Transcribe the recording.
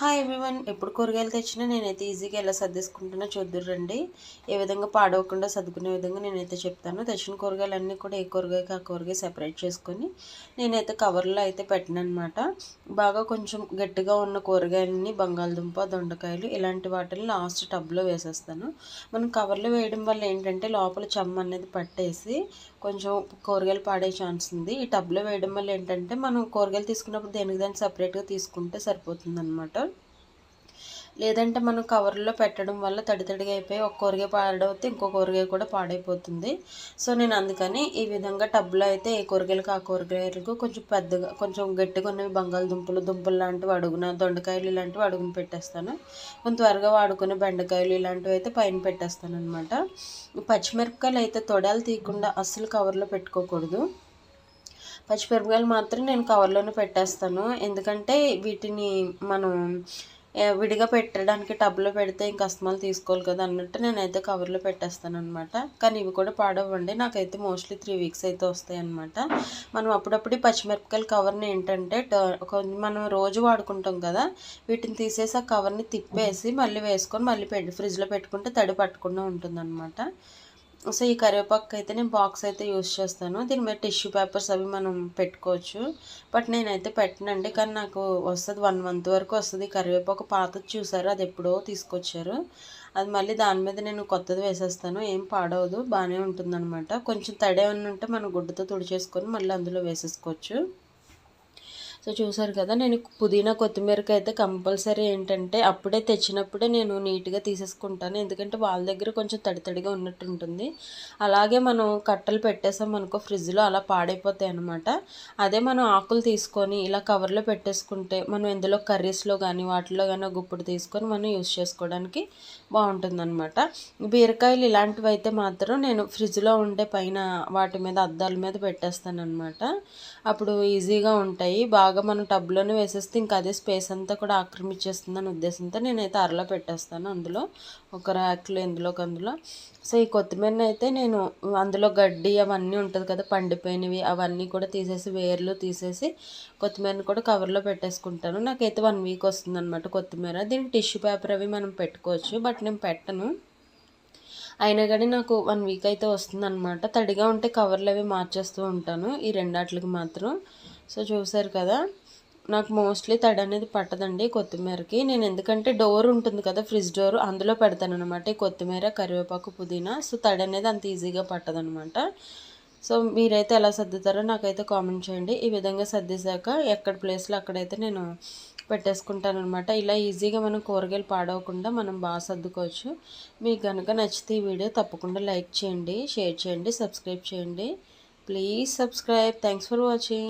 Hi everyone. ఎప్పుడు కూరగాయలు తెచ్చినా నేనైతే ఈజీగా ఎలా సర్దేసుకుంటానో చూద్దురండి. ఏ విధంగా పాడవకుండా సర్దుకునే విధంగా నేనైతే చెప్తాను. తెచ్చిన కూరగాయలన్నీ కూడా ఏ కూరగాయకి ఆ కూరగాయ సెపరేట్ చేసుకొని నేనైతే కవర్లో అయితే పెట్టననమాట. బాగా కొంచెం గట్టిగా ఉన్న కూరగాయలని బంగాళదుంప, దొండకాయలు ఇలాంటి వాటిని లాస్ట్ టబ్లో వేసేస్తాను. మనం కవర్లో వేయడం వల్ల ఏంటంటే లోపల చెమ్మ అనేది పట్టేసి కొంచెం కూరగాయలు పాడే ఛాన్స్ ఉంది. ఈ టబ్లో వేయడం వల్ల ఏంటంటే మనం కూరగాయలు తీసుకున్నప్పుడు దేనికి దాన్ని సపరేట్గా తీసుకుంటే సరిపోతుందన్నమాట. లేదంటే మనం కవర్లో పెట్టడం వల్ల తడి తడిగా అయిపోయి ఒక కూరగాయ పాడవుతే ఇంకో కూరగాయ కూడా పాడైపోతుంది. సో నేను అందుకని ఈ విధంగా టబ్లో అయితే ఏ కూరగాయలకు ఆ కూరగాయలకు కొంచెం పెద్దగా కొంచెం గట్టిగా ఉన్నవి దుంపలు లాంటివి అడుగున, దొండకాయలు ఇలాంటివి అడుగున పెట్టేస్తాను. కొంచెం త్వరగా వాడుకునే బెండకాయలు ఇలాంటివి అయితే పైన పెట్టేస్తాను అనమాట. పచ్చిమిరపకాయలు అయితే తొడాలు తీయకుండా అస్సలు కవర్లో పెట్టుకోకూడదు. పచ్చిమిరపకాయలు మాత్రం నేను కవర్లోనే పెట్టేస్తాను. ఎందుకంటే వీటిని మనం విడిగా పెట్టడానికి టబ్లో పెడితే ఇంక అస్తమాలు తీసుకోవాలి కదా అన్నట్టు నేనైతే కవర్లో పెట్టేస్తాను అనమాట. కానీ ఇవి కూడా పాడవండి. నాకైతే మోస్ట్లీ 3 వీక్స్ అయితే వస్తాయి అనమాట. మనం అప్పుడప్పుడు పచ్చిమిరపకాయల కవర్ని ఏంటంటే మనం రోజు వాడుకుంటాం కదా, వీటిని తీసేసి ఆ కవర్ని తిప్పేసి మళ్ళీ వేసుకొని మళ్ళీ ఫ్రిడ్జ్లో పెట్టుకుంటే తడి పట్టకుండా ఉంటుందన్నమాట. సో ఈ కరివేపాకు అయితే నేను బాక్స్ అయితే యూస్ చేస్తాను. దీని మీద టిష్యూ పేపర్స్ అవి మనం పెట్టుకోవచ్చు. బట్ నేనైతే పెట్టనండి. కానీ నాకు వస్తుంది 1 మంత్ వరకు వస్తుంది. కరివేపాకు పాతది చూసారు, అది ఎప్పుడో తీసుకొచ్చారు. అది మళ్ళీ దాని మీద నేను కొత్తది వేసేస్తాను. ఏం పాడవదు, బాగానే ఉంటుందన్నమాట. కొంచెం తడి ఏమన్నా ఉంటే మనం గుడ్డతో తుడిచేసుకొని మళ్ళీ అందులో వేసేసుకోవచ్చు. సో చూసారు కదా, నేను పుదీనా కొత్తిమీరకి అయితే కంపల్సరీ ఏంటంటే అప్పుడే తెచ్చినప్పుడే నేను నీట్గా తీసేసుకుంటాను. ఎందుకంటే వాళ్ళ దగ్గర కొంచెం తడితడిగా ఉన్నట్టు ఉంటుంది. అలాగే మనం కట్టలు పెట్టేసాం అనుకో ఫ్రిడ్జ్లో, అలా పాడైపోతాయి అన్నమాట. అదే మనం ఆకులు తీసుకొని ఇలా కవర్లో పెట్టేసుకుంటే మనం ఇందులో కర్రీస్లో కానీ వాటిలో కానీ గుప్పుడు తీసుకొని మనం యూస్ చేసుకోవడానికి బాగుంటుందన్నమాట. బీరకాయలు ఇలాంటివి అయితే మాత్రం నేను ఫ్రిడ్జ్లో ఉండే పైన వాటి మీద అద్దాల మీద పెట్టేస్తాను అనమాట. అప్పుడు ఈజీగా ఉంటాయి. బాగా మనం టబ్లోనే వేసేస్తే ఇంకా అదే స్పేస్ అంతా కూడా ఆక్రమించేస్తుందని ఉద్దేశంతో నేనైతే అరలో పెట్టేస్తాను. అందులో ఒక ర్యాక్లో అందులో. సో ఈ కొత్తిమీరని అయితే నేను అందులో గడ్డి అవన్నీ ఉంటుంది కదా, పండిపోయినవి అవన్నీ కూడా తీసేసి వేర్లు తీసేసి కొత్తిమీరని కూడా కవర్లో పెట్టేసుకుంటాను. నాకైతే 1 వీక్ వస్తుంది అనమాట కొత్తిమీర. దీనికి టిష్యూ పేపర్ అవి మనం పెట్టుకోవచ్చు, బట్ నేను పెట్టను. అయినా కానీ నాకు 1 వీక్ అయితే వస్తుందన్నమాట. తడిగా ఉంటే కవర్లు అవి మార్చేస్తూ ఉంటాను ఈ రెండాట్లకి మాత్రం. సో చూసారు కదా, నాకు మోస్ట్లీ తడి అనేది పట్టదండి కొత్తిమీరకి. నేను ఎందుకంటే డోర్ ఉంటుంది కదా, ఫ్రిడ్జ్ డోర్, అందులో పెడతాను అనమాట ఈ కొత్తిమీర, కరివేపాకు, పుదీనా. సో తడి అనేది అంత ఈజీగా పట్టదనమాట. సో మీరైతే ఎలా సర్దుతారో నాకైతే కామెంట్ చేయండి. ఈ విధంగా సర్దేశాక ఎక్కడ ప్లేస్లో అక్కడైతే నేను పెట్టేసుకుంటాను అనమాట. ఇలా ఈజీగా మనం కూరగాయలు పాడవకుండా మనం బాగా సర్దుకోవచ్చు. మీకు కనుక నచ్చితే ఈ వీడియో తప్పకుండా లైక్ చేయండి, షేర్ చేయండి, సబ్స్క్రైబ్ చేయండి. Please subscribe. Thanks for watching.